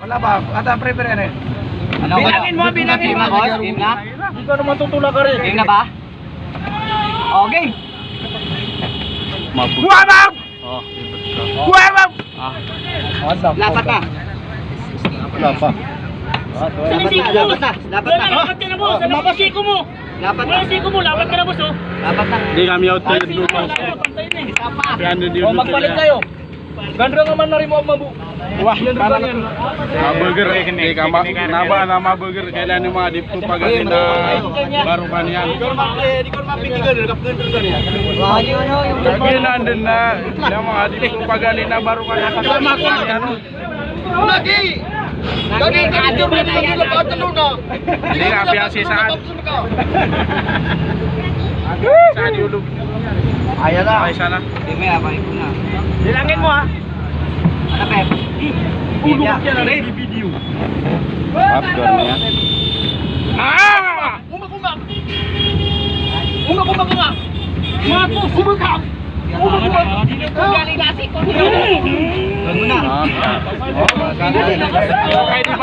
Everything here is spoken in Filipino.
Wala ba? Ata prepare yan eh. Ano, Bilangin mo. Game na, boss? Game na? Hindi ka naman tutulak ka rin. Game na ba? Oh, game! Wabang! Oh, Wabang! Lapat na! wala pa. Lapat na! Lapat na! Lapat ka na, boss. Ano ba siko mo? Lapat na! Wala siko mo, lapat ka na, boss, oh. Lapat na! Hindi kami out tayo dito. Pantay na, eh. Isa pa! O magpalit kayo. Gandra naman na rin mo ang mabu. Wah, Yan para rin yan. burger. Hindi ka naba na burger. Kailan yung mga dito pagaling na barukan yan. Wah, yung ano, yung Lagi na andun na yung mga dito pagaling na barukan yan. Kasama ko yan. Lagi! Lagi ka dito na na. Hindi ka piyasi saan. Saan yung ulog? Ayan na. Ay, sana. Hindi, may abay ko na. Bilangin mo ha. Ano, Pep? Ulog yan na rin. Video. After na yan. Ah! Umakumag! Umakumag nga! Umako! Umagam! Umakumag! Galing nasi ko! Huwag mo na! Kahit di pa